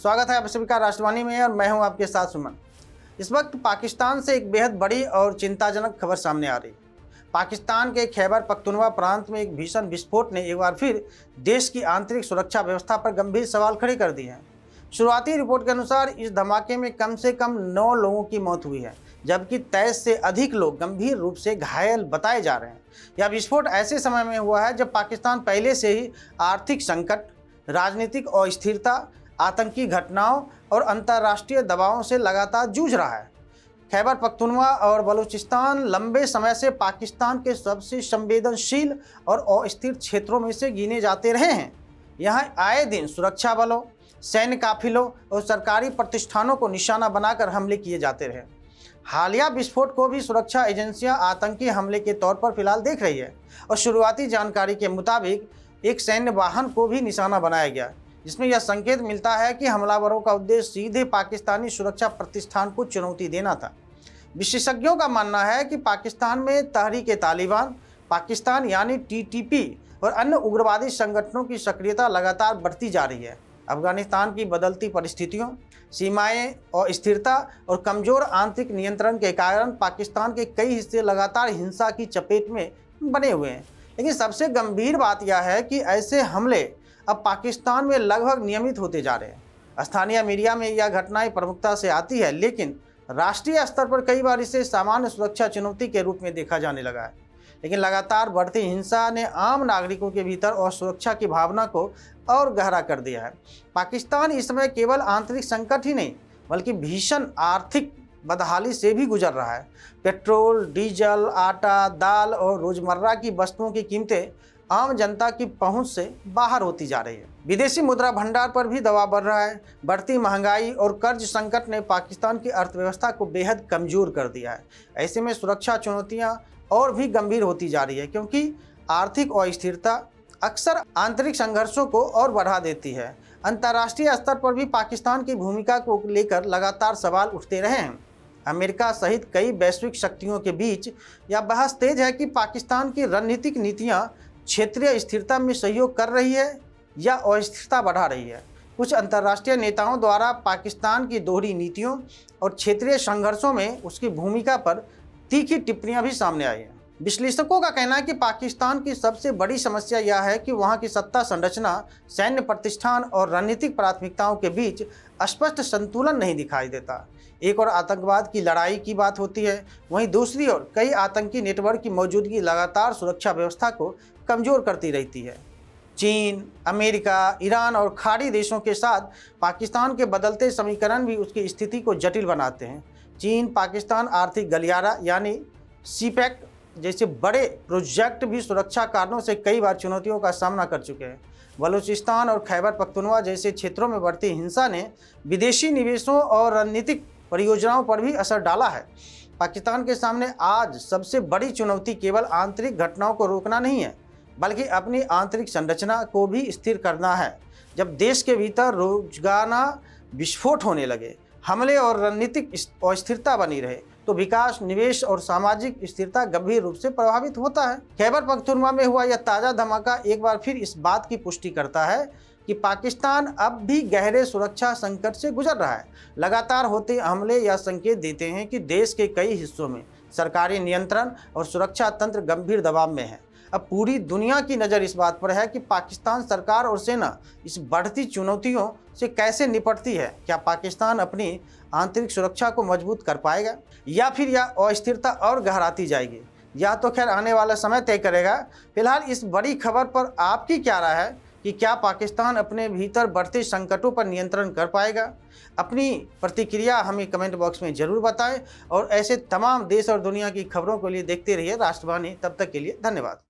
स्वागत है आप सभी का राष्ट्रवाणी में और मैं हूं आपके साथ सुमन। इस वक्त पाकिस्तान से एक बेहद बड़ी और चिंताजनक खबर सामने आ रही है। पाकिस्तान के खैबर पख्तूनवा प्रांत में एक भीषण विस्फोट ने एक बार फिर देश की आंतरिक सुरक्षा व्यवस्था पर गंभीर सवाल खड़े कर दिए हैं। शुरुआती रिपोर्ट के अनुसार इस धमाके में कम से कम 9 लोगों की मौत हुई है, जबकि 23 से अधिक लोग गंभीर रूप से घायल बताए जा रहे हैं। यह विस्फोट ऐसे समय में हुआ है जब पाकिस्तान पहले से ही आर्थिक संकट, राजनीतिक अस्थिरता, आतंकी घटनाओं और अंतर्राष्ट्रीय दबावों से लगातार जूझ रहा है। खैबर पख्तूनवा और बलूचिस्तान लंबे समय से पाकिस्तान के सबसे संवेदनशील और अस्थिर क्षेत्रों में से गिने जाते रहे हैं। यहाँ आए दिन सुरक्षा बलों, सैन्य काफिलों और सरकारी प्रतिष्ठानों को निशाना बनाकर हमले किए जाते रहे। हालिया विस्फोट को भी सुरक्षा एजेंसियां आतंकी हमले के तौर पर फिलहाल देख रही है और शुरुआती जानकारी के मुताबिक एक सैन्य वाहन को भी निशाना बनाया गया, जिसमें यह संकेत मिलता है कि हमलावरों का उद्देश्य सीधे पाकिस्तानी सुरक्षा प्रतिष्ठान को चुनौती देना था। विशेषज्ञों का मानना है कि पाकिस्तान में तहरीक-ए-तालिबान पाकिस्तान यानी टीटीपी और अन्य उग्रवादी संगठनों की सक्रियता लगातार बढ़ती जा रही है। अफगानिस्तान की बदलती परिस्थितियों, सीमाएं और स्थिरता और कमजोर आंतरिक नियंत्रण के कारण पाकिस्तान के कई हिस्से लगातार हिंसा की चपेट में बने हुए हैं। लेकिन सबसे गंभीर बात यह है कि ऐसे हमले अब पाकिस्तान में लगभग नियमित होते जा रहे हैं। स्थानीय मीडिया में यह घटनाएं प्रमुखता से आती है, लेकिन राष्ट्रीय स्तर पर कई बार इसे सामान्य सुरक्षा चुनौती के रूप में देखा जाने लगा है। लेकिन लगातार बढ़ती हिंसा ने आम नागरिकों के भीतर और सुरक्षा की भावना को और गहरा कर दिया है। पाकिस्तान इस समय केवल आंतरिक संकट ही नहीं, बल्कि भीषण आर्थिक बदहाली से भी गुजर रहा है। पेट्रोल, डीजल, आटा, दाल और रोजमर्रा की वस्तुओं की कीमतें आम जनता की पहुंच से बाहर होती जा रही है। विदेशी मुद्रा भंडार पर भी दबाव बढ़ रहा है। बढ़ती महंगाई और कर्ज संकट ने पाकिस्तान की अर्थव्यवस्था को बेहद कमजोर कर दिया है। ऐसे में सुरक्षा चुनौतियां और भी गंभीर होती जा रही है, क्योंकि आर्थिक अस्थिरता अक्सर आंतरिक संघर्षों को और बढ़ा देती है। अंतर्राष्ट्रीय स्तर पर भी पाकिस्तान की भूमिका को लेकर लगातार सवाल उठते रहे हैं। अमेरिका सहित कई वैश्विक शक्तियों के बीच यह बहस तेज है कि पाकिस्तान की रणनीतिक नीतियां क्षेत्रीय स्थिरता में सहयोग कर रही है या अस्थिरता बढ़ा रही है। कुछ अंतर्राष्ट्रीय नेताओं द्वारा पाकिस्तान की दोहरी नीतियों और क्षेत्रीय संघर्षों में उसकी भूमिका पर तीखी टिप्पणियां भी सामने आई हैं। विश्लेषकों का कहना है कि पाकिस्तान की सबसे बड़ी समस्या यह है कि वहां की सत्ता संरचना, सैन्य प्रतिष्ठान और रणनीतिक प्राथमिकताओं के बीच स्पष्ट संतुलन नहीं दिखाई देता। एक और आतंकवाद की लड़ाई की बात होती है, वहीं दूसरी ओर कई आतंकी नेटवर्क की मौजूदगी लगातार सुरक्षा व्यवस्था को कमजोर करती रहती है। चीन, अमेरिका, ईरान और खाड़ी देशों के साथ पाकिस्तान के बदलते समीकरण भी उसकी स्थिति को जटिल बनाते हैं। चीन पाकिस्तान आर्थिक गलियारा यानी सीपैक जैसे बड़े प्रोजेक्ट भी सुरक्षा कारणों से कई बार चुनौतियों का सामना कर चुके हैं। बलूचिस्तान और खैबर पख्तूनवा जैसे क्षेत्रों में बढ़ती हिंसा ने विदेशी निवेशों और रणनीतिक परियोजनाओं पर भी असर डाला है। पाकिस्तान के सामने आज सबसे बड़ी चुनौती केवल आंतरिक घटनाओं को रोकना नहीं है, बल्कि अपनी आंतरिक संरचना को भी स्थिर करना है। जब देश के भीतर रोजाना विस्फोट होने लगे, हमले और रणनीतिक अस्थिरता बनी रहे, तो विकास, निवेश और सामाजिक स्थिरता गंभीर रूप से प्रभावित होता है। खैबर पख्तूनवा में हुआ यह ताज़ा धमाका एक बार फिर इस बात की पुष्टि करता है कि पाकिस्तान अब भी गहरे सुरक्षा संकट से गुजर रहा है। लगातार होते हमले यह संकेत देते हैं कि देश के कई हिस्सों में सरकारी नियंत्रण और सुरक्षा तंत्र गंभीर दबाव में है। अब पूरी दुनिया की नज़र इस बात पर है कि पाकिस्तान सरकार और सेना इस बढ़ती चुनौतियों से कैसे निपटती है। क्या पाकिस्तान अपनी आंतरिक सुरक्षा को मजबूत कर पाएगा या फिर यह अस्थिरता और गहराती जाएगी? या तो खैर आने वाला समय तय करेगा। फिलहाल इस बड़ी खबर पर आपकी क्या राय है कि क्या पाकिस्तान अपने भीतर बढ़ते संकटों पर नियंत्रण कर पाएगा? अपनी प्रतिक्रिया हमें कमेंट बॉक्स में ज़रूर बताएं और ऐसे तमाम देश और दुनिया की खबरों के लिए देखते रहिए राष्ट्रवाणी। तब तक के लिए धन्यवाद।